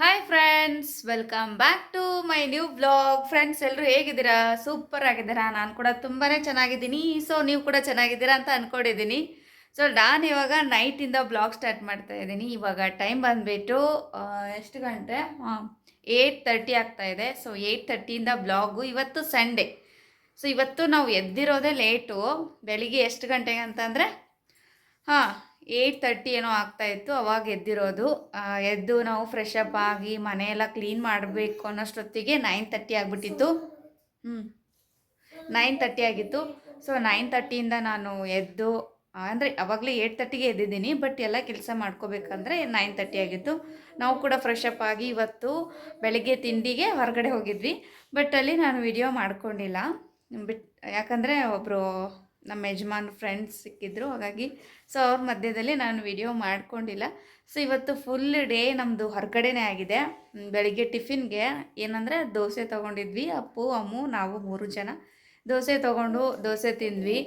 Hi friends, welcome back to my new blog. Friends, ಎಲ್ಲರೂ ಹೇಗಿದ್ದೀರಾ? Super ಆಗಿದ್ದೀರಾ? ನಾನು ಕೂಡ ತುಂಬಾ ಚೆನ್ನಾಗಿದ್ದೀನಿ. ಸೊ ನೀವು ಕೂಡ ಚೆನ್ನಾಗಿದ್ದೀರಾ ಅಂತ ಅಂದ್ಕೊಂಡಿದ್ದೀನಿ. ಸೊ ನಾನು ಇವಾಗ ನೈಟಿಂದ ಬ್ಲಾಗ್ ಸ್ಟಾರ್ಟ್ ಮಾಡ್ತಾ ಇದ್ದೀನಿ. ಇವಾಗ ಟೈಮ್ ಬಂದುಬಿಟ್ಟು ಎಷ್ಟು ಗಂಟೆ? 8:30 ಆಗ್ತಾ ಇದೆ. ಸೊ 8:30ಇಂದ ಬ್ಲಾಗು. ಇವತ್ತು ಸಂಡೇ. ಸೊ ಇವತ್ತು ನಾವು ಎದ್ದಿರೋದೇ ಲೇಟು. ಬೆಳಿಗ್ಗೆ ಎಷ್ಟು ಗಂಟೆಗೆ ಅಂತಂದರೆ ಹಾಂ 8:30 ಏನೋ ಆಗ್ತಾಯಿತ್ತು, ಅವಾಗ ಎದ್ದಿರೋದು. ಎದ್ದು ನಾವು ಫ್ರೆಶ್ ಅಪ್ ಆಗಿ ಮನೆಯೆಲ್ಲ ಕ್ಲೀನ್ ಮಾಡಬೇಕು ಅನ್ನೋಷ್ಟೊತ್ತಿಗೆ 9:30 ಆಗಿಬಿಟ್ಟಿತ್ತು. 9:30 ಆಗಿತ್ತು. ಸೊ 9:30ಇಂದ ನಾನು ಎದ್ದು ಅಂದರೆ ಅವಾಗಲೇ 8:30ಗೆ ಎದ್ದಿದ್ದೀನಿ, ಬಟ್ ಎಲ್ಲ ಕೆಲಸ ಮಾಡ್ಕೋಬೇಕಂದ್ರೆ 9:30 ಆಗಿತ್ತು. ನಾವು ಕೂಡ ಫ್ರೆಶ್ ಅಪ್ ಆಗಿ ಇವತ್ತು ಬೆಳಗ್ಗೆ ತಿಂಡಿಗೆ ಹೊರಗಡೆ ಹೋಗಿದ್ವಿ. ಬಟ್ ಅಲ್ಲಿ ನಾನು ವಿಡಿಯೋ ಮಾಡ್ಕೊಂಡಿಲ್ಲ. ಯಾಕಂದರೆ ಒಬ್ಬರು ನಮ್ಮ ಯಜಮಾನ್ ಫ್ರೆಂಡ್ಸ್ ಸಿಕ್ಕಿದ್ರು, ಹಾಗಾಗಿ ಸೊ ಅವ್ರ ಮಧ್ಯದಲ್ಲಿ ನಾನು ವಿಡಿಯೋ ಮಾಡ್ಕೊಂಡಿಲ್ಲ. ಸೊ ಇವತ್ತು ಫುಲ್ ಡೇ ನಮ್ಮದು ಹೊರಗಡೆನೇ ಆಗಿದೆ. ಬೆಳಿಗ್ಗೆ ಟಿಫಿನ್ಗೆ ಏನಂದರೆ ದೋಸೆ ತೊಗೊಂಡಿದ್ವಿ. ಅಪ್ಪು, ಅಮ್ಮು, ನಾವು 3 ಜನ ದೋಸೆ ತೊಗೊಂಡು ದೋಸೆ ತಿಂದ್ವಿ.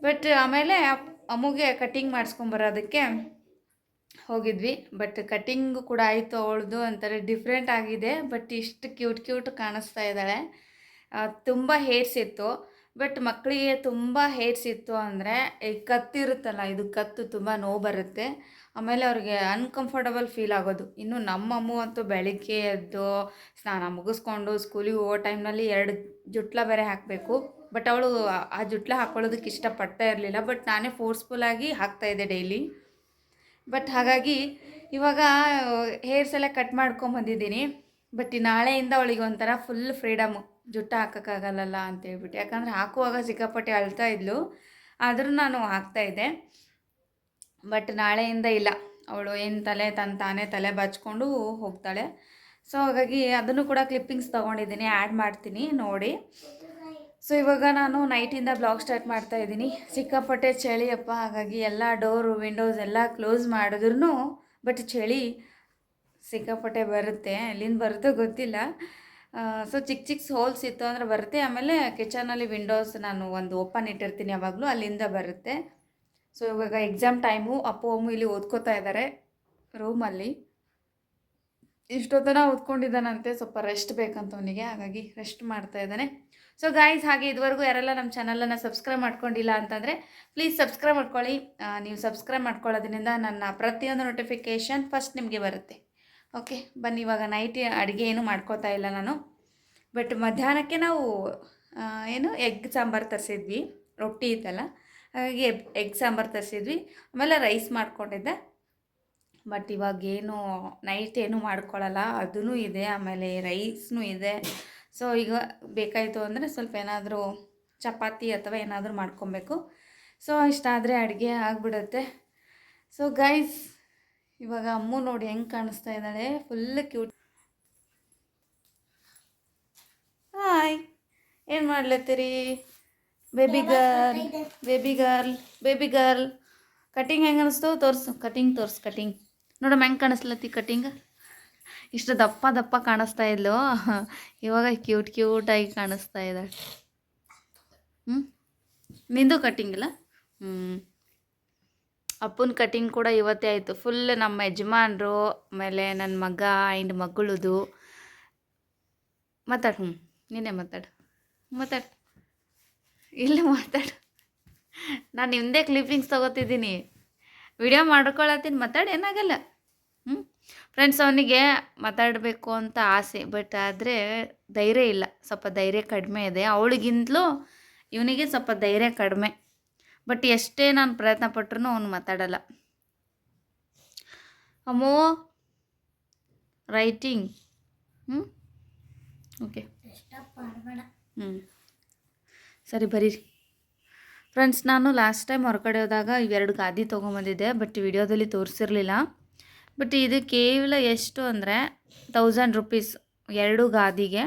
ಬಟ್ ಆಮೇಲೆ ಅಮ್ಮಗೆ ಕಟ್ಟಿಂಗ್ ಮಾಡಿಸ್ಕೊಂಬರೋದಕ್ಕೆ ಹೋಗಿದ್ವಿ. ಬಟ್ ಕಟ್ಟಿಂಗು ಕೂಡ ಆಯಿತು ಅವಳದು. ಒಂಥರ ಡಿಫ್ರೆಂಟ್ ಆಗಿದೆ, ಬಟ್ ಇಷ್ಟು ಕ್ಯೂಟ್ ಕಾಣಿಸ್ತಾ ಇದ್ದಾಳೆ. ತುಂಬ ಹೇರ್ಸ್ ಇತ್ತು. ಬಟ್ ಮಕ್ಕಳಿಗೆ ತುಂಬ ಹೇರ್ಸ್ ಇತ್ತು ಅಂದರೆ ಈ ಕತ್ತಿರುತ್ತಲ್ಲ, ಇದು ಕತ್ತು ತುಂಬ ನೋವು ಬರುತ್ತೆ. ಆಮೇಲೆ ಅವ್ರಿಗೆ ಅನ್ಕಂಫರ್ಟಬಲ್ ಫೀಲ್ ಆಗೋದು. ಇನ್ನು ನಮ್ಮಮ್ಮು ಅಂತೂ ಬೆಳಿಗ್ಗೆ ಎದ್ದು ಸ್ನಾನ ಮುಗಿಸ್ಕೊಂಡು ಸ್ಕೂಲಿಗೆ ಹೋಗೋ ಟೈಮ್ನಲ್ಲಿ 2 ಜುಟ್ಲ ಬೇರೆ ಹಾಕಬೇಕು. ಬಟ್ ಅವಳು ಆ ಜುಟ್ಲ ಹಾಕ್ಕೊಳ್ಳೋದಕ್ಕೆ ಇಷ್ಟಪಡ್ತಾ ಇರಲಿಲ್ಲ. ಬಟ್ ನಾನೇ ಫೋರ್ಸ್ಫುಲ್ಲಾಗಿ ಹಾಕ್ತಾಯಿದ್ದೆ ಡೈಲಿ. ಬಟ್ ಹಾಗಾಗಿ ಇವಾಗ ಹೇರ್ಸ್ ಎಲ್ಲ ಕಟ್ ಮಾಡ್ಕೊಂಬಂದಿದ್ದೀನಿ. ಬಟ್ ನಾಳೆಯಿಂದ ಅವಳಿಗೆ ಒಂಥರ ಫುಲ್ ಫ್ರೀಡಮು. ಜುಟ್ಟು ಹಾಕೋಕ್ಕಾಗಲ್ಲ ಅಂತೇಳ್ಬಿಟ್ಟು, ಯಾಕಂದರೆ ಹಾಕುವಾಗ ಸಿಕ್ಕಾಪಟ್ಟೆ ಅಳ್ತಾ ಇದ್ಲು. ಆದರೂ ನಾನು ಹಾಕ್ತಾಯಿದ್ದೆ. ಬಟ್ ನಾಳೆಯಿಂದ ಇಲ್ಲ, ಅವಳು ಏನು ತಾನೇ ತಲೆ ಬಚ್ಕೊಂಡು ಹೋಗ್ತಾಳೆ. ಸೊ ಹಾಗಾಗಿ ಅದನ್ನು ಕೂಡ ಕ್ಲಿಪ್ಪಿಂಗ್ಸ್ ತೊಗೊಂಡಿದ್ದೀನಿ, ಆ್ಯಡ್ ಮಾಡ್ತೀನಿ ನೋಡಿ. ಸೊ ಇವಾಗ ನಾನು ನೈಟಿಂದ ಬ್ಲಾಗ್ ಸ್ಟಾರ್ಟ್ ಮಾಡ್ತಾಯಿದ್ದೀನಿ. ಸಿಕ್ಕಾಪಟ್ಟೆ ಚಳಿಯಪ್ಪ, ಹಾಗಾಗಿ ಎಲ್ಲ ಡೋರು ವಿಂಡೋಸ್ ಎಲ್ಲ ಕ್ಲೋಸ್ ಮಾಡಿದ್ರೂ ಬಟ್ ಚಳಿ ಸಿಕ್ಕಾಪಟ್ಟೆ ಬರುತ್ತೆ. ಎಲ್ಲಿಂದ ಬರುತ್ತೋ ಗೊತ್ತಿಲ್ಲ. ಸೊ ಚಿಕ್ಕ ಹೋಲ್ಸ್ ಇತ್ತು ಅಂದರೆ ಬರುತ್ತೆ. ಆಮೇಲೆ ಕಿಚನಲ್ಲಿ ವಿಂಡೋಸ್ ನಾನು ಒಂದು ಓಪನ್ ಇಟ್ಟಿರ್ತೀನಿ ಯಾವಾಗಲೂ, ಅಲ್ಲಿಂದ ಬರುತ್ತೆ. ಸೊ ಇವಾಗ ಎಕ್ಸಾಮ್ ಟೈಮು. ಅಪ್ಪು ಅಮ್ಮು ಇಲ್ಲಿ ಓದ್ಕೋತಾ ಇದ್ದಾರೆ ರೂಮಲ್ಲಿ. ಇಷ್ಟೊತ್ತನ ಓದ್ಕೊಂಡಿದ್ದಾನಂತೆ, ಸ್ವಲ್ಪ ರೆಸ್ಟ್ ಬೇಕಂತ ಅವನಿಗೆ, ಹಾಗಾಗಿ ರೆಸ್ಟ್ ಮಾಡ್ತಾ ಇದ್ದಾನೆ. ಸೊ ಗಾಯ್ಸ್, ಹಾಗೆ ಇದುವರೆಗೂ ಯಾರೆಲ್ಲ ನಮ್ಮ ಚಾನಲನ್ನು ಸಬ್ಸ್ಕ್ರೈಬ್ ಮಾಡ್ಕೊಂಡಿಲ್ಲ ಅಂತಂದರೆ ಪ್ಲೀಸ್ ಸಬ್ಸ್ಕ್ರೈಬ್ ಮಾಡ್ಕೊಳ್ಳಿ. ನೀವು ಸಬ್ಸ್ಕ್ರೈಬ್ ಮಾಡ್ಕೊಳ್ಳೋದ್ರಿಂದ ನನ್ನ ಪ್ರತಿಯೊಂದು ನೋಟಿಫಿಕೇಷನ್ ಫಸ್ಟ್ ನಿಮಗೆ ಬರುತ್ತೆ. ಓಕೆ, ಬನ್ನಿ. ಇವಾಗ ನೈಟ್ ಅಡುಗೆ ಏನು ಮಾಡ್ಕೋತಾ ಇಲ್ಲ ನಾನು. ಬಟ್ ಮಧ್ಯಾಹ್ನಕ್ಕೆ ನಾವು ಎಗ್ ಸಾಂಬಾರು ತರಿಸಿದ್ವಿ. ರೊಟ್ಟಿ ಇತ್ತಲ್ಲ, ಹಾಗಾಗಿ ಎಗ್ ಸಾಂಬಾರು ತರಿಸಿದ್ವಿ. ಆಮೇಲೆ ರೈಸ್ ಮಾಡ್ಕೊಂಡಿದ್ದೆ. ಬಟ್ ಇವಾಗೇನು ನೈಟ್ ಏನು ಮಾಡ್ಕೊಳ್ಳಲ್ಲ, ಅದೂ ಇದೆ, ಆಮೇಲೆ ರೈಸ್ನೂ ಇದೆ. ಸೊ ಈಗ ಬೇಕಾಯಿತು ಅಂದರೆ ಸ್ವಲ್ಪ ಏನಾದರೂ ಚಪಾತಿ ಅಥವಾ ಏನಾದರೂ ಮಾಡ್ಕೊಬೇಕು. ಸೊ ಇಷ್ಟಾದರೆ ಅಡುಗೆ ಆಗಿಬಿಡುತ್ತೆ. ಸೊ ಗೈಸ್, ಇವಾಗ ಅಮ್ಮು ನೋಡಿ ಹೆಂಗೆ ಕಾಣಿಸ್ತಾ ಇದ್ದಾಳೆ, ಫುಲ್ ಕ್ಯೂಟ್. ಹಾಯ್, ಏನು ಮಾಡ್ಲತ್ತೀರಿ? ಬೇಬಿ ಗರ್ಲ್ ಕಟಿಂಗ್ ಹೆಂಗೆ ಅನಿಸ್ತು? ತೋರಿಸು ಕಟಿಂಗ್, ಕಟಿಂಗ್ ನೋಡಮ್ಮ ಹೆಂಗೆ ಕಾಣಿಸ್ಲತ್ತಿ ಕಟಿಂಗ್. ಇಷ್ಟು ದಪ್ಪ ಕಾಣಿಸ್ತಾ ಇದ್ಲು, ಇವಾಗ ಕ್ಯೂಟಾಗಿ ಕಾಣಿಸ್ತಾ ಇದ್ದಾಳೆ. ನಿಂದು ಕಟಿಂಗ್ ಇಲ್ಲ? ಅಪ್ಪನ ಕಟಿಂಗ್ ಕೂಡ ಇವತ್ತೇ ಆಯಿತು. ಫುಲ್ ನಮ್ಮ ಯಜಮಾನ್ರು, ಆಮೇಲೆ ನನ್ನ ಮಗ ಆ್ಯಂಡ್ ಮಗಳದು. ಮಾತಾಡು. ನೀನೇ ಮಾತಾಡು. ಇಲ್ಲ ಮಾತಾಡು. ನಾನು ನಿಮ್ಮದೇ ಕ್ಲಿಪ್ಪಿಂಗ್ಸ್ ತೊಗೋತಿದ್ದೀನಿ, ವಿಡಿಯೋ ಮಾಡ್ಕೊಳತ್ತೀನಿ. ಮಾತಾಡು, ಏನಾಗಲ್ಲ. ಫ್ರೆಂಡ್ಸ್, ಅವನಿಗೆ ಮಾತಾಡಬೇಕು ಅಂತ ಆಸೆ, ಬಟ್ ಆದರೆ ಧೈರ್ಯ ಇಲ್ಲ. ಸ್ವಲ್ಪ ಧೈರ್ಯ ಕಡಿಮೆ ಇದೆ. ಅವಳಿಗಿಂತಲೂ ಇವನಿಗೆ ಸ್ವಲ್ಪ ಧೈರ್ಯ ಕಡಿಮೆ. ಬಟ್ ಎಷ್ಟೇ ನಾನು ಪ್ರಯತ್ನ ಪಟ್ರೂ ಅವನು ಮಾತಾಡಲ್ಲ. ಅಮ್ಮೋ ರೈಟಿಂಗ್. ಓಕೆ, ಸರಿ ಬರೀರಿ. ಫ್ರೆಂಡ್ಸ್, ನಾನು ಲಾಸ್ಟ್ ಟೈಮ್ ಹೊರಗಡೆ ಹೋದಾಗ 2 ಗಾದಿ ತೊಗೊಂಬಂದಿದ್ದೆ, ಬಟ್ ವಿಡಿಯೋದಲ್ಲಿ ತೋರಿಸಿರಲಿಲ್ಲ. ಬಟ್ ಇದು ಕೇವಲ ಎಷ್ಟು ಅಂದರೆ 1000 ರೂಪೀಸ್ 2 ಗಾದಿಗೆ.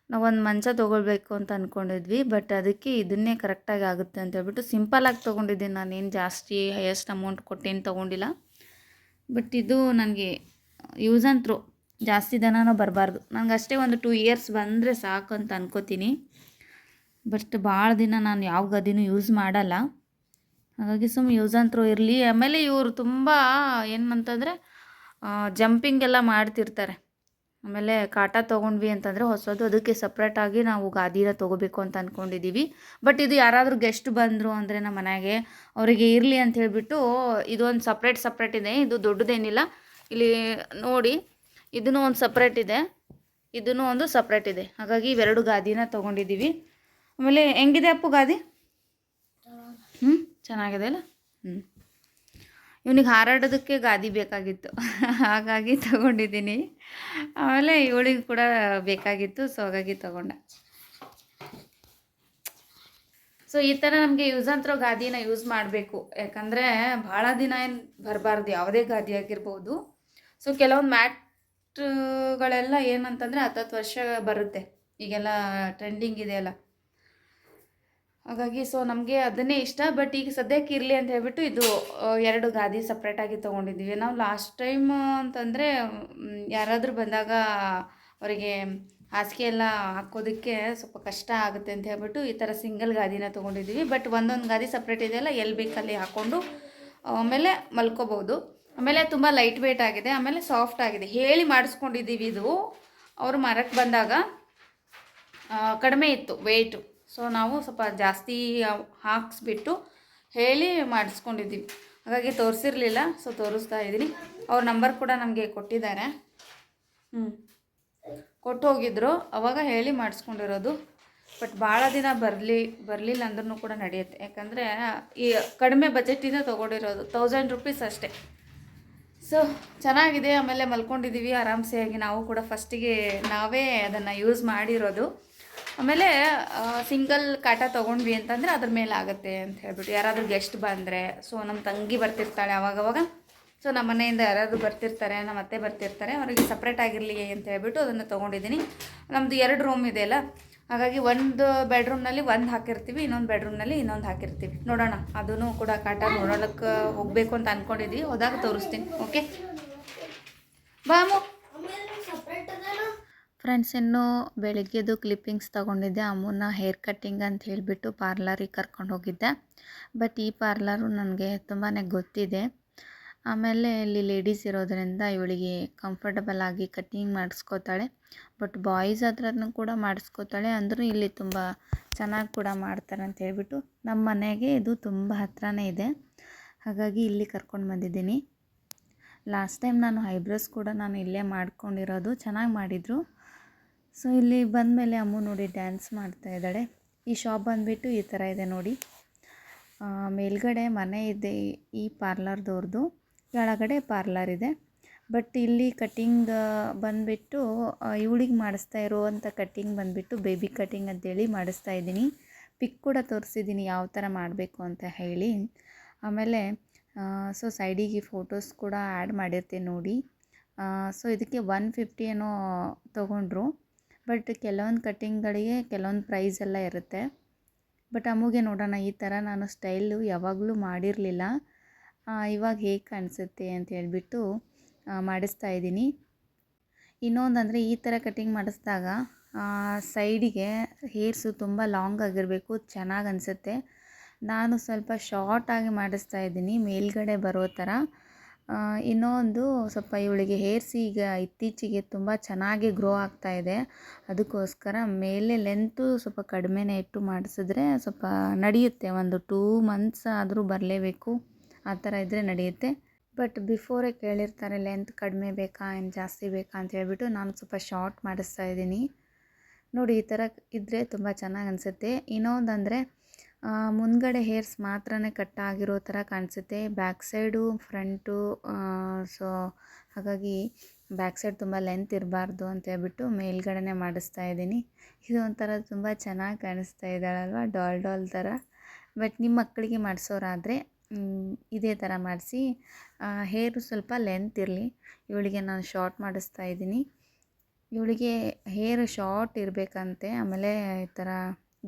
ನಾವೊಂದು ಮಂಚ ತೊಗೊಳ್ಬೇಕು ಅಂತ ಅಂದ್ಕೊಂಡಿದ್ವಿ. ಬಟ್ ಅದಕ್ಕೆ ಇದನ್ನೇ ಕರೆಕ್ಟಾಗಿ ಆಗುತ್ತೆ ಅಂತ ಹೇಳ್ಬಿಟ್ಟು ಸಿಂಪಲಾಗಿ ತೊಗೊಂಡಿದ್ದೀನಿ. ನಾನೇನು ಜಾಸ್ತಿ ಹೈಯೆಸ್ಟ್ ಅಮೌಂಟ್ ಕೊಟ್ಟೇನು ತೊಗೊಂಡಿಲ್ಲ. ಬಟ್ ಇದು ನನಗೆ ಯೂಸ್ ಆ್ಯಂಡ್ ಥ್ರೋ, ಜಾಸ್ತಿ ದಿನನೂ ಬರಬಾರ್ದು. ನನಗೆ ಅಷ್ಟೇ ಒಂದು 2 ಇಯರ್ಸ್ ಬಂದರೆ ಸಾಕು ಅಂತ ಅನ್ಕೋತೀನಿ. ಬಟ್ ಭಾಳ ದಿನ ನಾನು ಯಾವ ಗದಿನೂ ಯೂಸ್ ಮಾಡಲ್ಲ, ಹಾಗಾಗಿ ಸುಮ್ಮನೆ ಯೂಸ್ ಆ್ಯಂಡ್ ಥ್ರೋ ಇರಲಿ. ಆಮೇಲೆ ಇವರು ತುಂಬ ಏನಂತಂದರೆ ಜಂಪಿಂಗ್ ಎಲ್ಲ ಮಾಡ್ತಿರ್ತಾರೆ. ಆಮೇಲೆ ಕಾಟ ತೊಗೊಂಡ್ವಿ ಅಂತಂದರೆ ಹೊಸದು, ಅದಕ್ಕೆ ಸಪ್ರೇಟಾಗಿ ನಾವು ಗಾದಿನ ತೊಗೋಬೇಕು ಅಂತ ಅಂದ್ಕೊಂಡಿದ್ದೀವಿ. ಬಟ್ ಇದು ಯಾರಾದರೂ ಗೆಸ್ಟ್ ಬಂದರು ಅಂದರೆ ನಮ್ಮ ಮನೆಗೆ ಅವರಿಗೆ ಇರಲಿ ಅಂತ ಹೇಳಿಬಿಟ್ಟು ಇದೊಂದು ಸಪ್ರೇಟ್ ಇದೆ. ಇದು ದೊಡ್ಡದೇನಿಲ್ಲ. ಇಲ್ಲಿ ನೋಡಿ, ಇದೂ ಒಂದು ಸಪ್ರೇಟ್ ಇದೆ, ಇದೂ ಒಂದು ಸಪ್ರೇಟ್ ಇದೆ. ಹಾಗಾಗಿ ಇವೆರಡು ಗಾದಿನ ತೊಗೊಂಡಿದ್ದೀವಿ. ಆಮೇಲೆ ಹೆಂಗಿದೆ ಅಪ್ಪು ಗಾದಿ? ಚೆನ್ನಾಗಿದೆ ಅಲ್ಲ. ಇವನಿಗೆ ಹಾರಾಡೋದಕ್ಕೆ ಗಾದಿ ಬೇಕಾಗಿತ್ತು, ಹಾಗಾಗಿ ತೊಗೊಂಡಿದ್ದೀನಿ. ಆಮೇಲೆ ಇವಳಿಗೆ ಕೂಡ ಬೇಕಾಗಿತ್ತು, ಸೊ ಹಾಗಾಗಿ ತೊಗೊಂಡೆ. ಸೊ ಈ ಥರ ನಮಗೆ ಯೂಸ್ ಅಂತ್ರೋ ಗಾದಿನ ಯೂಸ್ ಮಾಡಬೇಕು, ಯಾಕಂದರೆ ಭಾಳ ದಿನ ಏನು ಬರಬಾರ್ದು ಯಾವುದೇ ಗಾದಿ ಆಗಿರ್ಬೋದು. ಸೊ ಕೆಲವೊಂದು ಮ್ಯಾಟ್ಗಳೆಲ್ಲ ಏನಂತಂದರೆ 10 ವರ್ಷ ಬರುತ್ತೆ, ಈಗೆಲ್ಲ ಟ್ರೆಂಡಿಂಗ್ ಇದೆಯಲ್ಲ, ಹಾಗಾಗಿ ಸೊ ನಮಗೆ ಅದನ್ನೇ ಇಷ್ಟ. ಬಟ್ ಈಗ ಸದ್ಯಕ್ಕೆ ಇರಲಿ ಅಂತ ಹೇಳ್ಬಿಟ್ಟು ಇದು 2 ಗಾದಿ ಸಪ್ರೇಟಾಗಿ ತೊಗೊಂಡಿದ್ದೀವಿ. ನಾವು ಲಾಸ್ಟ್ ಟೈಮ್ ಅಂತಂದರೆ ಯಾರಾದರೂ ಬಂದಾಗ ಅವರಿಗೆ ಹಾಸಿಗೆ ಎಲ್ಲ ಹಾಕೋದಕ್ಕೆ ಸ್ವಲ್ಪ ಕಷ್ಟ ಆಗುತ್ತೆ ಅಂತ ಹೇಳ್ಬಿಟ್ಟು ಈ ಥರ ಸಿಂಗಲ್ ಗಾದಿನ ತೊಗೊಂಡಿದ್ದೀವಿ. ಬಟ್ ಒಂದೊಂದು ಗಾದಿ ಸಪ್ರೇಟ್ ಇದೆಯಲ್ಲ, ಎಲ್ಲಿ ಬೇಕಲ್ಲಿ ಹಾಕ್ಕೊಂಡು ಆಮೇಲೆ ಮಲ್ಕೋಬೋದು. ಆಮೇಲೆ ತುಂಬ ಲೈಟ್ ವೆಯ್ಟ್ ಆಗಿದೆ, ಆಮೇಲೆ ಸಾಫ್ಟ್ ಆಗಿದೆ. ಹೇಳಿ ಮಾಡಿಸ್ಕೊಂಡಿದ್ದೀವಿ. ಇದು ಅವರು ಮರಕ್ಕೆ ಬಂದಾಗ ಕಡಿಮೆ ಇತ್ತು ವೆಯ್ಟು, ಸೊ ನಾವು ಸ್ವಲ್ಪ ಜಾಸ್ತಿ ಹಾಕಿಸ್ಬಿಟ್ಟು ಹೇಳಿ ಮಾಡಿಸ್ಕೊಂಡಿದ್ದೀವಿ. ಹಾಗಾಗಿ ತೋರಿಸಿರಲಿಲ್ಲ, ಸೊ ತೋರಿಸ್ತಾ ಇದ್ದೀನಿ. ಅವ್ರ ನಂಬರ್ ಕೂಡ ನಮಗೆ ಕೊಟ್ಟಿದ್ದಾರೆ, ಕೊಟ್ಟು ಹೋಗಿದ್ರು, ಅವಾಗ ಹೇಳಿ ಮಾಡಿಸ್ಕೊಂಡಿರೋದು. ಬಟ್ ಭಾಳ ದಿನ ಬರಲಿಲ್ಲ ಅಂದ್ರೂ ಕೂಡ ನಡೆಯುತ್ತೆ, ಯಾಕಂದರೆ ಈ ಕಡಿಮೆ ಬಜೆಟಿಂದ ತೊಗೊಂಡಿರೋದು, 1000 ರೂಪೀಸ್ ಅಷ್ಟೇ. ಸೊ ಚೆನ್ನಾಗಿದೆ. ಆಮೇಲೆ ಮಲ್ಕೊಂಡಿದ್ದೀವಿ ಆರಾಮ್ಸೆಯಾಗಿ. ನಾವು ಕೂಡ ಫಸ್ಟಿಗೆ ನಾವೇ ಅದನ್ನು ಯೂಸ್ ಮಾಡಿರೋದು. ಆಮೇಲೆ ಸಿಂಗಲ್ ಕಾಟ ತೊಗೊಂಡ್ವಿ ಅಂತಂದರೆ ಅದ್ರ ಮೇಲೆ ಆಗುತ್ತೆ ಅಂತ ಹೇಳ್ಬಿಟ್ಟು ಯಾರಾದರೂ ಗೆಸ್ಟ್ ಬಂದರೆ, ಸೊ ನಮ್ಮ ತಂಗಿ ಬರ್ತಿರ್ತಾಳೆ ಅವಾಗವಾಗ, ಸೊ ನಮ್ಮ ಮನೆಯಿಂದ ಯಾರಾದರೂ ಬರ್ತಿರ್ತಾರೆ, ನಮ್ಮ ಅತ್ತೆ ಬರ್ತಿರ್ತಾರೆ, ಅವರಿಗೆ ಸಪ್ರೇಟ್ ಆಗಿರಲಿ ಅಂತ ಹೇಳ್ಬಿಟ್ಟು ಅದನ್ನು ತೊಗೊಂಡಿದ್ದೀನಿ. ನಮ್ಮದು 2 ರೂಮ್ ಇದೆಯಲ್ಲ, ಹಾಗಾಗಿ ಒಂದು ಬೆಡ್ರೂಮ್ನಲ್ಲಿ ಒಂದು ಹಾಕಿರ್ತೀವಿ, ಇನ್ನೊಂದು ಬೆಡ್ರೂಮ್ನಲ್ಲಿ ಇನ್ನೊಂದು ಹಾಕಿರ್ತೀವಿ. ನೋಡೋಣ, ಅದೂ ಕೂಡ ಕಾಟ ನೋಡೋಕ್ಕೆ ಹೋಗಬೇಕು ಅಂತ ಅಂದ್ಕೊಂಡಿದ್ದೀವಿ. ಹೋದಾಗ ತೋರಿಸ್ತೀನಿ. Okay balm. ಫ್ರೆಂಡ್ಸ್, ಇನ್ನು ಬೆಳಗ್ಗೆದು ಕ್ಲಿಪ್ಪಿಂಗ್ಸ್ ತೊಗೊಂಡಿದ್ದೆ. ಅಮ್ಮನ ಹೇರ್ ಕಟ್ಟಿಂಗ್ ಅಂತ ಹೇಳಿಬಿಟ್ಟು ಪಾರ್ಲರಿಗೆ ಕರ್ಕೊಂಡು ಹೋಗಿದ್ದೆ. ಬಟ್ ಈ ಪಾರ್ಲರು ನನಗೆ ತುಂಬಾ ಗೊತ್ತಿದೆ. ಆಮೇಲೆ ಇಲ್ಲಿ ಲೇಡೀಸ್ ಇರೋದರಿಂದ ಇವಳಿಗೆ ಕಂಫರ್ಟಬಲ್ ಆಗಿ ಕಟ್ಟಿಂಗ್ ಮಾಡಿಸ್ಕೋತಾಳೆ. ಬಟ್ ಬಾಯ್ಸ್ ಹತ್ರನೂ ಕೂಡ ಮಾಡಿಸ್ಕೋತಾಳೆ, ಅಂದರೂ ಇಲ್ಲಿ ತುಂಬ ಚೆನ್ನಾಗಿ ಕೂಡ ಮಾಡ್ತಾರೆ ಅಂತ ಹೇಳ್ಬಿಟ್ಟು ನಮ್ಮ ಮನೆಗೆ ಇದು ತುಂಬ ಹತ್ರನೇ ಇದೆ, ಹಾಗಾಗಿ ಇಲ್ಲಿ ಕರ್ಕೊಂಡು ಬಂದಿದ್ದೀನಿ. ಲಾಸ್ಟ್ ಟೈಮ್ ನಾನು ಐಬ್ರೋಸ್ ಕೂಡ ನಾನು ಇಲ್ಲೇ ಮಾಡ್ಕೊಂಡಿರೋದು, ಚೆನ್ನಾಗಿ ಮಾಡಿದರು. ಸೊ ಇಲ್ಲಿ ಬಂದಮೇಲೆ ಅಮ್ಮು ನೋಡಿ ಡ್ಯಾನ್ಸ್ ಮಾಡ್ತಾ ಇದ್ದಾಳೆ. ಈ ಶಾಪ್ ಬಂದುಬಿಟ್ಟು ಈ ಥರ ಇದೆ ನೋಡಿ. ಮೇಲ್ಗಡೆ ಮನೆ ಇದೆ ಈ ಪಾರ್ಲರ್ದವ್ರದ್ದು, ಕೆಳಗಡೆ ಪಾರ್ಲರ್ ಇದೆ. ಬಟ್ ಇಲ್ಲಿ ಕಟ್ಟಿಂಗ್ ಬಂದುಬಿಟ್ಟು ಇವಳಿಗೆ ಮಾಡಿಸ್ತಾ ಇರೋವಂಥ ಕಟ್ಟಿಂಗ್ ಬಂದುಬಿಟ್ಟು ಬೇಬಿ ಕಟ್ಟಿಂಗ್ ಅಂತೇಳಿ ಮಾಡಿಸ್ತಾ ಇದ್ದೀನಿ. ಪಿಕ್ ಕೂಡ ತೋರಿಸಿದ್ದೀನಿ ಯಾವ ಥರ ಮಾಡಬೇಕು ಅಂತ ಹೇಳಿ. ಆಮೇಲೆ ಸೊ ಸೈಡಿಗೆ ಫೋಟೋಸ್ ಕೂಡ ಆ್ಯಡ್ ಮಾಡಿರ್ತೀನಿ ನೋಡಿ. ಸೊ ಇದಕ್ಕೆ 150 ಏನೋ ತೊಗೊಂಡ್ರು. ಬಟ್ ಕೆಲವೊಂದು ಕಟ್ಟಿಂಗ್ಗಳಿಗೆ ಕೆಲವೊಂದು ಪ್ರೈಸ್ ಎಲ್ಲ ಇರುತ್ತೆ. ಬಟ್ ಅಮ್ಮಗೆ ನೋಡೋಣ, ಈ ಥರ ನಾನು ಸ್ಟೈಲು ಯಾವಾಗಲೂ ಮಾಡಿರಲಿಲ್ಲ, ಇವಾಗ ಹೇಗೆ ಕಾಣಿಸುತ್ತೆ ಅಂತ ಹೇಳ್ಬಿಟ್ಟು ಮಾಡಿಸ್ತಾ ಇದ್ದೀನಿ. ಇನ್ನೊಂದಂದರೆ ಈ ಥರ ಕಟ್ಟಿಂಗ್ ಮಾಡಿಸಿದಾಗ ಸೈಡಿಗೆ ಹೇರ್ಸು ತುಂಬ ಲಾಂಗ್ ಆಗಿರಬೇಕು, ಚೆನ್ನಾಗಿ ಅನಿಸುತ್ತೆ. ನಾನು ಸ್ವಲ್ಪ ಶಾರ್ಟಾಗಿ ಮಾಡಿಸ್ತಾ ಇದ್ದೀನಿ, ಮೇಲ್ಗಡೆ ಬರೋ ಥರ. ಇನ್ನೊಂದು ಸ್ವಲ್ಪ ಇವಳಿಗೆ ಹೇರ್ಸ್ ಈಗ ಇತ್ತೀಚೆಗೆ ತುಂಬ ಚೆನ್ನಾಗಿ ಗ್ರೋ ಆಗ್ತಾ ಇದೆ, ಅದಕ್ಕೋಸ್ಕರ ಮೇಲೆ ಲೆಂತು ಸ್ವಲ್ಪ ಕಡಿಮೆನೇ ಇಟ್ಟು ಮಾಡಿಸಿದ್ರೆ ಸ್ವಲ್ಪ ನಡೆಯುತ್ತೆ. ಒಂದು 2 ಮಂತ್ಸ್ ಆದರೂ ಬರಲೇಬೇಕು, ಆ ಥರ ಇದ್ದರೆ ನಡೆಯುತ್ತೆ. ಬಟ್ ಬಿಫೋರೇ ಕೇಳಿರ್ತಾರೆ ಲೆಂತ್ ಕಡಿಮೆ ಬೇಕಾ ಏನು ಜಾಸ್ತಿ ಬೇಕಾ ಅಂತ ಹೇಳ್ಬಿಟ್ಟು ನಾನು ಸ್ವಲ್ಪ ಶಾರ್ಟ್ ಮಾಡಿಸ್ತಾ ಇದ್ದೀನಿ ನೋಡಿ. ಈ ಥರ ಇದ್ದರೆ ತುಂಬ ಚೆನ್ನಾಗಿ ಅನಿಸುತ್ತೆ. ಇನ್ನೊಂದಂದರೆ ಮುಂದ್ಗಡೆ ಹೇರ್ಸ್ ಮಾತ್ರನೇ ಕಟ್ಟಾಗಿರೋ ಥರ ಕಾಣಿಸುತ್ತೆ, ಬ್ಯಾಕ್ ಸೈಡು ಫ್ರಂಟು. ಸೊ ಹಾಗಾಗಿ ಬ್ಯಾಕ್ ಸೈಡ್ ತುಂಬ ಲೆಂತ್ ಇರಬಾರ್ದು ಅಂತ ಹೇಳ್ಬಿಟ್ಟು ಮೇಲ್ಗಡೆ ಮಾಡಿಸ್ತಾ ಇದ್ದೀನಿ. ಇದು ಒಂಥರ ತುಂಬ ಚೆನ್ನಾಗಿ ಕಾಣಿಸ್ತಾ ಇದ್ದಾಳಲ್ವ, ಡಾಲ್ ಥರ. ಬಟ್ ನಿಮ್ಮ ಮಕ್ಕಳಿಗೆ ಮಾಡಿಸೋರಾದರೆ ಇದೇ ಥರ ಮಾಡಿಸಿ. ಹೇರು ಸ್ವಲ್ಪ ಲೆಂತ್ ಇರಲಿ. ಇವಳಿಗೆ ನಾನು ಶಾರ್ಟ್ ಮಾಡಿಸ್ತಾ ಇದ್ದೀನಿ. ಇವಳಿಗೆ ಹೇರು ಶಾರ್ಟ್ ಇರಬೇಕಂತೆ, ಆಮೇಲೆ ಈ ಥರ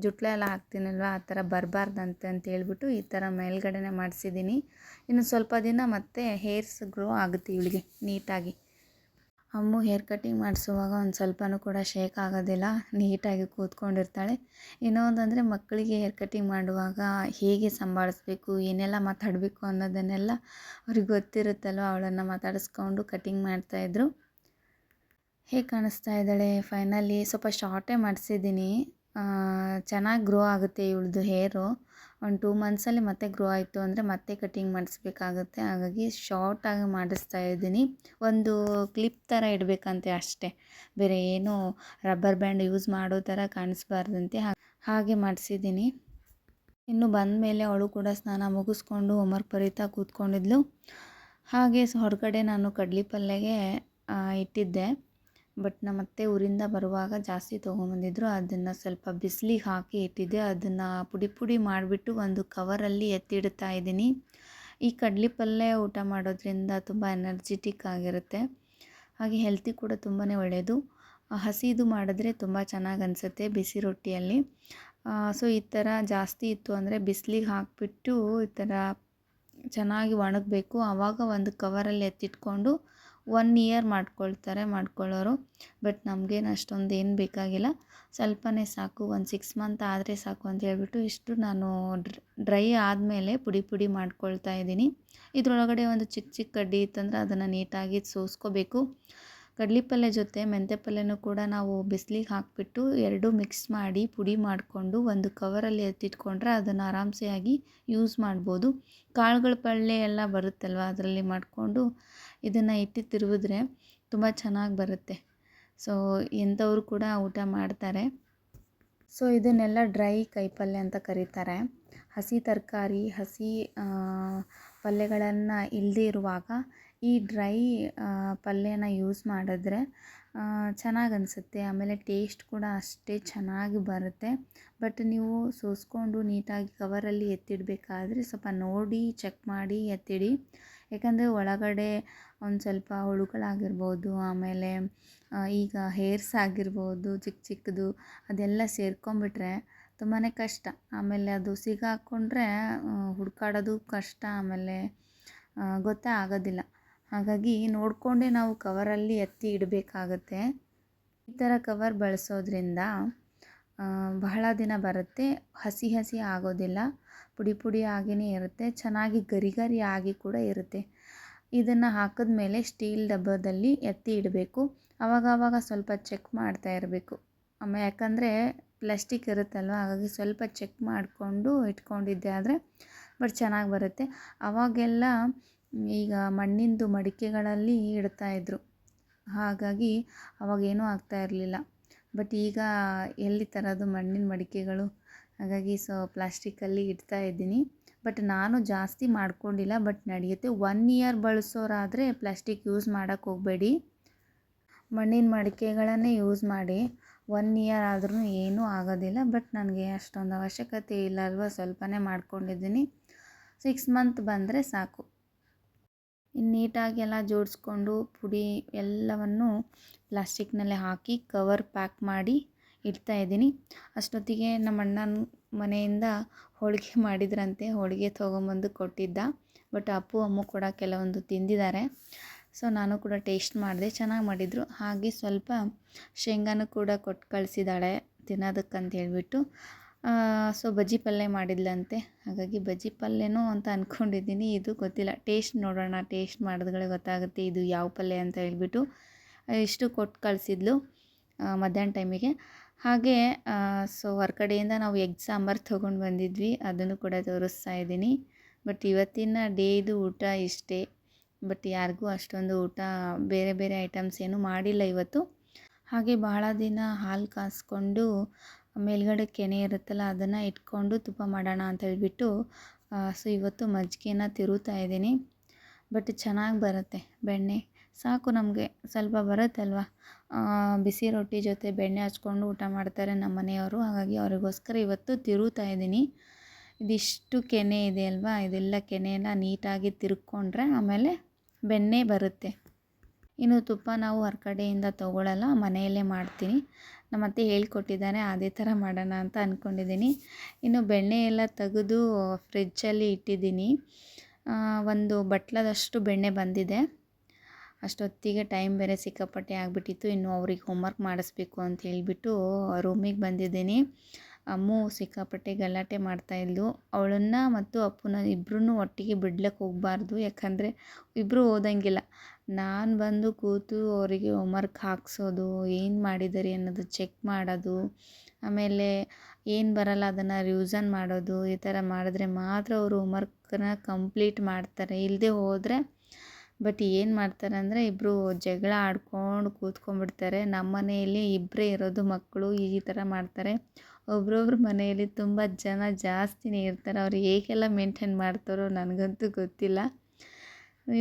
ಜುಟ್ಲೆಲ್ಲ ಹಾಕ್ತೀನಲ್ವ ಆ ಥರ ಬರಬಾರ್ದಂತೆ ಅಂತ ಹೇಳ್ಬಿಟ್ಟು ಈ ಥರ ಮೇಲ್ಗಡೆ ಮಾಡಿಸಿದ್ದೀನಿ. ಇನ್ನು ಸ್ವಲ್ಪ ದಿನ ಮತ್ತೆ ಹೇರ್ಸ್ ಗ್ರೋ ಆಗುತ್ತೆ ಇವಳಿಗೆ ನೀಟಾಗಿ. ಅಮ್ಮು ಹೇರ್ ಕಟ್ಟಿಂಗ್ ಮಾಡಿಸುವಾಗ ಒಂದು ಸ್ವಲ್ಪನೂ ಕೂಡ ಶೇಕ್ ಆಗೋದಿಲ್ಲ, ನೀಟಾಗಿ ಕೂತ್ಕೊಂಡಿರ್ತಾಳೆ. ಇನ್ನೊಂದಂದರೆ ಮಕ್ಕಳಿಗೆ ಹೇರ್ ಕಟ್ಟಿಂಗ್ ಮಾಡುವಾಗ ಹೇಗೆ ಸಂಭಾಳಿಸ್ಬೇಕು, ಏನೆಲ್ಲ ಮಾತಾಡಬೇಕು ಅನ್ನೋದನ್ನೆಲ್ಲ ಅವ್ರಿಗೆ ಗೊತ್ತಿರುತ್ತಲ್ವ, ಅವಳನ್ನು ಮಾತಾಡಿಸ್ಕೊಂಡು ಕಟ್ಟಿಂಗ್ ಮಾಡ್ತಾಯಿದ್ರು. ಹೇಗೆ ಕಾಣಿಸ್ತಾ ಇದ್ದಾಳೆ ಫೈನಲಿ ಸ್ವಲ್ಪ ಶಾರ್ಟೇ ಮಾಡಿಸಿದ್ದೀನಿ. ಚೆನ್ನಾಗಿ ಗ್ರೋ ಆಗುತ್ತೆ ಇವಳದು ಹೇರು. ಒಂದು 2 ಮಂತ್ಸಲ್ಲಿ ಮತ್ತೆ ಗ್ರೋ ಆಯಿತು ಅಂದರೆ ಮತ್ತೆ ಕಟಿಂಗ್ ಮಾಡಿಸ್ಬೇಕಾಗುತ್ತೆ. ಹಾಗಾಗಿ ಶಾರ್ಟಾಗಿ ಮಾಡಿಸ್ತಾ ಇದ್ದೀನಿ. ಒಂದು ಕ್ಲಿಪ್ ಥರ ಇಡಬೇಕಂತೆ ಅಷ್ಟೇ, ಬೇರೆ ಏನೂ ರಬ್ಬರ್ ಬ್ಯಾಂಡ್ ಯೂಸ್ ಮಾಡೋ ಥರ ಕಾಣಿಸ್ಬಾರ್ದಂತೆ ಹಾಗೆ ಮಾಡಿಸಿದ್ದೀನಿ. ಇನ್ನು ಬಂದ ಮೇಲೆ ಅವಳು ಕೂಡ ಸ್ನಾನ ಮುಗಿಸ್ಕೊಂಡು ಹೋಮ್ವರ್ಕ್ ಬರೀತಾ ಕೂತ್ಕೊಂಡಿದ್ಲು. ಹಾಗೆ ಹೊರಗಡೆ ನಾನು ಕಡ್ಲಿ ಪಲ್ಯಗೆ ಇಟ್ಟಿದ್ದೆ. ಬಟ್ ನಮ್ಮತ್ತೆ ಊರಿಂದ ಬರುವಾಗ ಜಾಸ್ತಿ ತೊಗೊಂಬಂದಿದ್ರು. ಅದನ್ನು ಸ್ವಲ್ಪ ಬಿಸಿಲಿಗೆ ಹಾಕಿ ಇಟ್ಟಿದ್ದೆ. ಅದನ್ನು ಪುಡಿ ಪುಡಿ ಮಾಡಿಬಿಟ್ಟು ಒಂದು ಕವರಲ್ಲಿ ಎತ್ತಿಡ್ತಾ ಇದ್ದೀನಿ. ಈ ಕಡ್ಲಿ ಪಲ್ಯ ಊಟ ಮಾಡೋದ್ರಿಂದ ತುಂಬ ಎನರ್ಜಿಟಿಕ್ ಆಗಿರುತ್ತೆ, ಹಾಗೆ ಹೆಲ್ತಿ ಕೂಡ ತುಂಬಾ ಒಳ್ಳೆಯದು. ಹಸಿದು ಮಾಡಿದ್ರೆ ತುಂಬ ಚೆನ್ನಾಗಿ ಅನಿಸುತ್ತೆ ಬಿಸಿ ರೊಟ್ಟಿಯಲ್ಲಿ. ಸೊ ಈ ಥರ ಜಾಸ್ತಿ ಇತ್ತು ಅಂದರೆ ಬಿಸಿಲಿಗೆ ಹಾಕಿಬಿಟ್ಟು ಈ ಥರ ಚೆನ್ನಾಗಿ ಒಣಗಬೇಕು. ಆವಾಗ ಒಂದು ಕವರಲ್ಲಿ ಎತ್ತಿಟ್ಕೊಂಡು 1 ಇಯರ್ ಮಾಡ್ಕೊಳ್ಳೋರು. ಬಟ್ ನಮಗೇನು ಅಷ್ಟೊಂದು ಏನು ಬೇಕಾಗಿಲ್ಲ, ಸ್ವಲ್ಪನೇ ಸಾಕು, ಒಂದು 6 ಮಂತ್ ಆದರೆ ಸಾಕು ಅಂತ ಹೇಳ್ಬಿಟ್ಟು ಇಷ್ಟು ನಾನು ಡ್ರೈ ಆದಮೇಲೆ ಪುಡಿ ಪುಡಿ ಮಾಡ್ಕೊಳ್ತಾ ಇದ್ದೀನಿ. ಇದರೊಳಗಡೆ ಒಂದು ಚಿಕ್ಕ ಚಿಕ್ಕ ಕಡ್ಡಿ ಇತ್ತಂದರೆ ಅದನ್ನು ನೀಟಾಗಿ ಸೋಸ್ಕೋಬೇಕು. ಕಡ್ಲಿ ಪಲ್ಯ ಜೊತೆ ಮೆಂತ್ಯ ಪಲ್ಯನೂ ಕೂಡ ನಾವು ಬಿಸಿಲಿಗೆ ಹಾಕಿಬಿಟ್ಟು ಎರಡೂ ಮಿಕ್ಸ್ ಮಾಡಿ ಪುಡಿ ಮಾಡಿಕೊಂಡು ಒಂದು ಕವರಲ್ಲಿ ಎತ್ತಿಟ್ಕೊಂಡ್ರೆ ಅದನ್ನು ಆರಾಮ್ಸೆಯಾಗಿ ಯೂಸ್ ಮಾಡ್ಬೋದು. ಕಾಳುಗಳ ಪಲ್ಯ ಎಲ್ಲ ಬರುತ್ತಲ್ವ, ಅದರಲ್ಲಿ ಮಾಡಿಕೊಂಡು ಇದನ್ನು ಇಟ್ಟು ತಿರುವಿದ್ರೆ ತುಂಬ ಚೆನ್ನಾಗಿ ಬರುತ್ತೆ. ಸೊ ಎಂಥವ್ರು ಕೂಡ ಊಟ ಮಾಡ್ತಾರೆ. ಸೊ ಇದನ್ನೆಲ್ಲ ಡ್ರೈ ಕೈಪಲ್ಯ ಅಂತ ಕರೀತಾರೆ. ಹಸಿ ತರಕಾರಿ, ಹಸಿ ಪಲ್ಯಗಳನ್ನು ಇಲ್ಲದೇ ಇರುವಾಗ ಈ ಡ್ರೈ ಪಲ್ಯನ ಯೂಸ್ ಮಾಡಿದ್ರೆ ಚೆನ್ನಾಗಿ ಅನಿಸುತ್ತೆ. ಆಮೇಲೆ ಟೇಸ್ಟ್ ಕೂಡ ಅಷ್ಟೇ ಚೆನ್ನಾಗಿ ಬರುತ್ತೆ. ಬಟ್ ನೀವು ಸೋಸ್ಕೊಂಡು ನೀಟಾಗಿ ಕವರಲ್ಲಿ ಎತ್ತಿಡಬೇಕಾದ್ರೆ ಸ್ವಲ್ಪ ನೋಡಿ ಚೆಕ್ ಮಾಡಿ ಎತ್ತಿಡಿ. ಯಾಕಂದರೆ ಒಳಗಡೆ ಒಂದು ಸ್ವಲ್ಪ ಹುಳುಗಳಾಗಿರ್ಬೋದು, ಆಮೇಲೆ ಈಗ ಹೇರ್ಸ್ ಆಗಿರ್ಬೋದು ಚಿಕ್ಕ ಚಿಕ್ಕದು, ಅದೆಲ್ಲ ಸೇರ್ಕೊಂಡ್ಬಿಟ್ರೆ ತುಂಬಾ ಕಷ್ಟ. ಆಮೇಲೆ ಅದು ಸಿಗಾಕೊಂಡ್ರೆ ಹುಡ್ಕಾಡೋದು ಕಷ್ಟ, ಆಮೇಲೆ ಗೊತ್ತೇ ಆಗೋದಿಲ್ಲ. ಹಾಗಾಗಿ ನೋಡಿಕೊಂಡೇ ನಾವು ಕವರಲ್ಲಿ ಎತ್ತಿ ಇಡಬೇಕಾಗತ್ತೆ. ಈ ಥರ ಕವರ್ ಬಳಸೋದ್ರಿಂದ ಬಹಳ ದಿನ ಬರುತ್ತೆ, ಹಸಿ ಹಸಿ ಆಗೋದಿಲ್ಲ, ಪುಡಿ ಪುಡಿ ಆಗಿಯೇ ಇರುತ್ತೆ, ಚೆನ್ನಾಗಿ ಗರಿ ಗರಿ ಆಗಿ ಕೂಡ ಇರುತ್ತೆ. ಇದನ್ನು ಹಾಕಿದ್ಮೇಲೆ ಸ್ಟೀಲ್ ಡಬ್ಬದಲ್ಲಿ ಎತ್ತಿ ಇಡಬೇಕು. ಆವಾಗ ಸ್ವಲ್ಪ ಚೆಕ್ ಮಾಡ್ತಾ ಇರಬೇಕು. ಆಮೇಲೆ ಯಾಕಂದರೆ ಪ್ಲಾಸ್ಟಿಕ್ ಇರುತ್ತಲ್ವ, ಹಾಗಾಗಿ ಸ್ವಲ್ಪ ಚೆಕ್ ಮಾಡಿಕೊಂಡು ಇಟ್ಕೊಂಡಿದ್ದೆ ಆದರೆ ಬಟ್ ಚೆನ್ನಾಗಿ ಬರುತ್ತೆ. ಆವಾಗೆಲ್ಲ ಈಗ ಮಣ್ಣಿಂದು ಮಡಿಕೆಗಳಲ್ಲಿ ಇಡ್ತಾಯಿದ್ರು, ಹಾಗಾಗಿ ಅವಾಗೇನೂ ಆಗ್ತಾ ಇರಲಿಲ್ಲ. ಬಟ್ ಈಗ ಎಲ್ಲಿ ತರೋದು ಮಣ್ಣಿನ ಮಡಿಕೆಗಳು, ಹಾಗಾಗಿ ಸೊ ಪ್ಲಾಸ್ಟಿಕ್ಕಲ್ಲಿ ಇಡ್ತಾ ಇದ್ದೀನಿ. ಬಟ್ ನಾನು ಜಾಸ್ತಿ ಮಾಡ್ಕೊಂಡಿಲ್ಲ, ಬಟ್ ನಡೆಯುತ್ತೆ. 1 ಇಯರ್ ಬಳಸೋರಾದರೆ ಪ್ಲಾಸ್ಟಿಕ್ ಯೂಸ್ ಮಾಡೋಕ್ಕೆ ಹೋಗಬೇಡಿ, ಮಣ್ಣಿನ ಮಡಿಕೆಗಳನ್ನೇ ಯೂಸ್ ಮಾಡಿ. 1 ಇಯರ್ ಆದ್ರೂ ಏನೂ ಆಗೋದಿಲ್ಲ. ಬಟ್ ನನಗೆ ಅಷ್ಟೊಂದು ಅವಶ್ಯಕತೆ ಇಲ್ಲ ಅಲ್ವ, ಸ್ವಲ್ಪನೇ ಮಾಡ್ಕೊಂಡಿದ್ದೀನಿ. 6 ಮಂತ್ ಬಂದರೆ ಸಾಕು. ಇನ್ನು ನೀಟಾಗಿ ಎಲ್ಲ ಜೋಡಿಸ್ಕೊಂಡು ಪುಡಿ ಎಲ್ಲವನ್ನು ಪ್ಲಾಸ್ಟಿಕ್ನಲ್ಲೇ ಹಾಕಿ ಕವರ್ ಪ್ಯಾಕ್ ಮಾಡಿ ಇಡ್ತಾಯಿದ್ದೀನಿ. ಅಷ್ಟೊತ್ತಿಗೆ ನಮ್ಮ ಅಣ್ಣನ ಮನೆಯಿಂದ ಹೋಳಿಗೆ ಮಾಡಿದ್ರಂತೆ, ಹೋಳಿಗೆ ತೊಗೊಂಬಂದು ಕೊಟ್ಟಿದ್ದ. ಬಟ್ ಅಪ್ಪು ಅಮ್ಮು ಕೂಡ ಕೆಲವೊಂದು ತಿಂದಿದ್ದಾರೆ. ಸೊ ನಾನು ಕೂಡ ಟೇಸ್ಟ್ ಮಾಡಿದೆ, ಚೆನ್ನಾಗಿ ಮಾಡಿದರು. ಹಾಗೆ ಸ್ವಲ್ಪ ಶೇಂಗಾನು ಕೂಡ ಕೊಟ್ಟು ಕಳಿಸಿದ್ದಾಳೆ ತಿನ್ನೋದಕ್ಕಂತ ಹೇಳ್ಬಿಟ್ಟು. ಸೊ ಬಜ್ಜಿ ಪಲ್ಯ ಮಾಡಿದ್ಲಂತೆ, ಹಾಗಾಗಿ ಬಜ್ಜಿ ಪಲ್ಯನೂ ಅಂತ ಅಂದ್ಕೊಂಡಿದ್ದೀನಿ. ಇದು ಗೊತ್ತಿಲ್ಲ, ಟೇಸ್ಟ್ ನೋಡೋಣ, ಟೇಸ್ಟ್ ಮಾಡಿದ್ಗಳೇ ಗೊತ್ತಾಗುತ್ತೆ ಇದು ಯಾವ ಪಲ್ಯ ಅಂತ ಹೇಳ್ಬಿಟ್ಟು. ಇಷ್ಟು ಕೊಟ್ಟು ಕಳಿಸಿದ್ಲು ಮಧ್ಯಾಹ್ನ ಟೈಮಿಗೆ. ಹಾಗೆ ಸೊ ಹೊರಗಡೆಯಿಂದ ನಾವು ಎಗ್ ಸಾಂಬಾರು ತೊಗೊಂಡು ಬಂದಿದ್ವಿ, ಅದನ್ನು ಕೂಡ ತೋರಿಸ್ತಾ ಇದ್ದೀನಿ. ಬಟ್ ಇವತ್ತಿನ ಡೇದು ಊಟ ಇಷ್ಟೇ. ಬಟ್ ಯಾರಿಗೂ ಅಷ್ಟೊಂದು ಊಟ ಬೇರೆ ಬೇರೆ ಐಟಮ್ಸ್ ಏನೂ ಮಾಡಿಲ್ಲ ಇವತ್ತು. ಹಾಗೆ ಬಹಳ ದಿನ ಹಾಲು ಕಾಸ್ಕೊಂಡು ಮೇಲ್ಗಡೆ ಕೆನೆ ಇರುತ್ತಲ್ಲ ಅದನ್ನು ಇಟ್ಕೊಂಡು ತುಪ್ಪ ಮಾಡೋಣ ಅಂತ ಹೇಳ್ಬಿಟ್ಟು ಸೊ ಇವತ್ತು ಮಜ್ಜಿಗೆನ ತಿರುಗ್ತಾ ಇದ್ದೀನಿ. ಬಟ್ ಚೆನ್ನಾಗಿ ಬರುತ್ತೆ ಬೆಣ್ಣೆ, ಸಾಕು ನಮಗೆ ಸ್ವಲ್ಪ ಬರುತ್ತಲ್ವ. ಬಿಸಿ ರೊಟ್ಟಿ ಜೊತೆ ಬೆಣ್ಣೆ ಹಚ್ಕೊಂಡು ಊಟ ಮಾಡ್ತಾರೆ ನಮ್ಮ ಮನೆಯವರು, ಹಾಗಾಗಿ ಅವರಿಗೋಸ್ಕರ ಇವತ್ತು ತಿರುಗ್ತಾ ಇದ್ದೀನಿ. ಇದಿಷ್ಟು ಕೆನೆ ಇದೆ ಅಲ್ವಾ, ಇದೆಲ್ಲ ಕೆನೆನ ನೀಟಾಗಿ ತಿರುಗ್ಕೊಂಡ್ರೆ ಆಮೇಲೆ ಬೆಣ್ಣೆ ಬರುತ್ತೆ. ಇನ್ನು ತುಪ್ಪ ನಾವು ಹೊರಗಡೆಯಿಂದ ತೊಗೊಳ್ಳಲ್ಲ, ಮನೆಯಲ್ಲೇ ಮಾಡ್ತೀನಿ. ನಮ್ಮ ಅತ್ತೆ ಹೇಳ್ಕೊಟ್ಟಿದ್ದಾರೆ, ಅದೇ ಥರ ಮಾಡೋಣ ಅಂತ ಅಂದ್ಕೊಂಡಿದ್ದೀನಿ. ಇನ್ನು ಬೆಣ್ಣೆ ಎಲ್ಲ ತೆಗೆದು ಫ್ರಿಜ್ಜಲ್ಲಿ ಇಟ್ಟಿದ್ದೀನಿ. ಒಂದು ಬಟ್ಲದಷ್ಟು ಬೆಣ್ಣೆ ಬಂದಿದೆ. ಅಷ್ಟೊತ್ತಿಗೆ ಟೈಮ್ ಬೇರೆ ಸಿಕ್ಕಾಪಟ್ಟೆ ಆಗಿಬಿಟ್ಟಿತ್ತು. ಇನ್ನು ಅವ್ರಿಗೆ ಹೋಮ್ವರ್ಕ್ ಮಾಡಿಸ್ಬೇಕು ಅಂತ ಹೇಳಿಬಿಟ್ಟು ರೂಮಿಗೆ ಬಂದಿದ್ದೀನಿ. ಅಮ್ಮು ಸಿಕ್ಕಾಪಟ್ಟೆ ಗಲಾಟೆ ಮಾಡ್ತಾಯಿದ್ಲು. ಅವಳನ್ನು ಮತ್ತು ಅಪ್ಪುನ ಇಬ್ಬರೂ ಒಟ್ಟಿಗೆ ಬಿಡ್ಲಿಕ್ಕೆ ಹೋಗಬಾರ್ದು, ಯಾಕಂದರೆ ಇಬ್ಬರು ಓದಂಗಿಲ್ಲ. ನಾನು ಬಂದು ಕೂತು ಅವರಿಗೆ ಹೋಮ್ವರ್ಕ್ ಹಾಕ್ಸೋದು, ಏನು ಮಾಡಿದ್ದಾರೆ ಅನ್ನೋದು ಚೆಕ್ ಮಾಡೋದು, ಆಮೇಲೆ ಏನು ಬರಲ್ಲ ಅದನ್ನು ರಿವಿಸನ್ ಮಾಡೋದು, ಈ ಥರ ಮಾಡಿದ್ರೆ ಮಾತ್ರ ಅವರು ಹೋಮ್ವರ್ಕನ್ನ ಕಂಪ್ಲೀಟ್ ಮಾಡ್ತಾರೆ. ಇಲ್ಲದೆ ಹೋದರೆ ಬಟ್ ಏನು ಮಾಡ್ತಾರೆ ಅಂದರೆ ಇಬ್ಬರು ಜಗಳ ಆಡ್ಕೊಂಡು ಕೂತ್ಕೊಂಡ್ಬಿಡ್ತಾರೆ. ನಮ್ಮ ಮನೆಯಲ್ಲಿ ಇಬ್ಬರೇ ಇರೋದು ಮಕ್ಕಳು, ಈ ಥರ ಮಾಡ್ತಾರೆ. ಒಬ್ರೊಬ್ರ ಮನೆಯಲ್ಲಿ ತುಂಬ ಜನ ಜಾಸ್ತಿನೇ ಇರ್ತಾರೆ. ಅವ್ರು ಹೇಗೆಲ್ಲ ಮೇಂಟೈನ್ ಮಾಡ್ತಾರೋ ನನಗಂತೂ ಗೊತ್ತಿಲ್ಲ.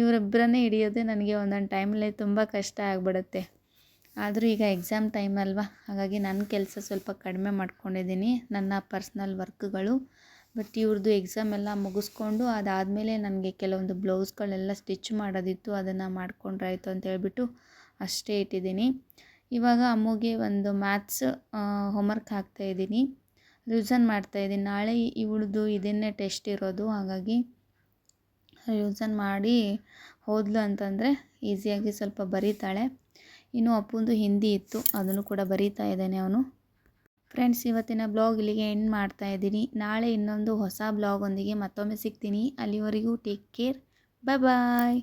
ಇವರಿಬ್ಬರನ್ನೇ ಹಿಡಿಯೋದೇ ನನಗೆ ಒಂದೊಂದು ಟೈಮಲ್ಲಿ ತುಂಬ ಕಷ್ಟ ಆಗಿಬಿಡುತ್ತೆ. ಆದರೂ ಈಗ ಎಕ್ಸಾಮ್ ಟೈಮ್ ಅಲ್ವಾ, ಹಾಗಾಗಿ ನನ್ನ ಕೆಲಸ ಸ್ವಲ್ಪ ಕಡಿಮೆ ಮಾಡ್ಕೊಂಡಿದ್ದೀನಿ, ನನ್ನ ಪರ್ಸ್ನಲ್ ವರ್ಕ್ಗಳು. ಬಟ್ ಇವ್ರದ್ದು ಎಕ್ಸಾಮ್ ಎಲ್ಲ ಮುಗಿಸ್ಕೊಂಡು ಅದಾದಮೇಲೆ ನನಗೆ ಕೆಲವೊಂದು ಬ್ಲೌಸ್ಗಳೆಲ್ಲ ಸ್ಟಿಚ್ ಮಾಡೋದಿತ್ತು, ಅದನ್ನು ಮಾಡ್ಕೊಂಡ್ರಾಯ್ತು ಅಂತ ಹೇಳ್ಬಿಟ್ಟು ಅಷ್ಟೇ ಇಟ್ಟಿದ್ದೀನಿ. ಇವಾಗ ಅಮ್ಮಗೆ ಒಂದು ಮ್ಯಾಥ್ಸ್ ಹೋಮ್ವರ್ಕ್ ಹಾಕ್ತಾಯಿದ್ದೀನಿ, ರಿವಿಸನ್ ಮಾಡ್ತಾಯಿದ್ದೀನಿ. ನಾಳೆ ಇವಳದು ಇದನ್ನೇ ಟೆಸ್ಟ್ ಇರೋದು, ಹಾಗಾಗಿ ರಿವಿಸನ್ ಮಾಡಿ ಹೋದ್ಲು ಅಂತಂದರೆ ಈಸಿಯಾಗಿ ಸ್ವಲ್ಪ ಬರೀತಾಳೆ. ಇನ್ನು ಅಪ್ಪಂದು ಹಿಂದಿ ಇತ್ತು, ಅದನ್ನು ಕೂಡ ಬರೀತಾ ಇದ್ದಾನೆ ಅವನು. ಫ್ರೆಂಡ್ಸ್, ಇವತ್ತಿನ ಬ್ಲಾಗ್ ಇಲ್ಲಿಗೆ ಎಂಡ್ ಮಾಡ್ತಾ ಇದ್ದೀನಿ. ನಾಳೆ ಇನ್ನೊಂದು ಹೊಸ ಬ್ಲಾಗೊಂದಿಗೆ ಮತ್ತೊಮ್ಮೆ ಸಿಗ್ತೀನಿ. ಅಲ್ಲಿವರೆಗೂ ಟೇಕ್ ಕೇರ್, ಬಾಯ್ ಬಾಯ್.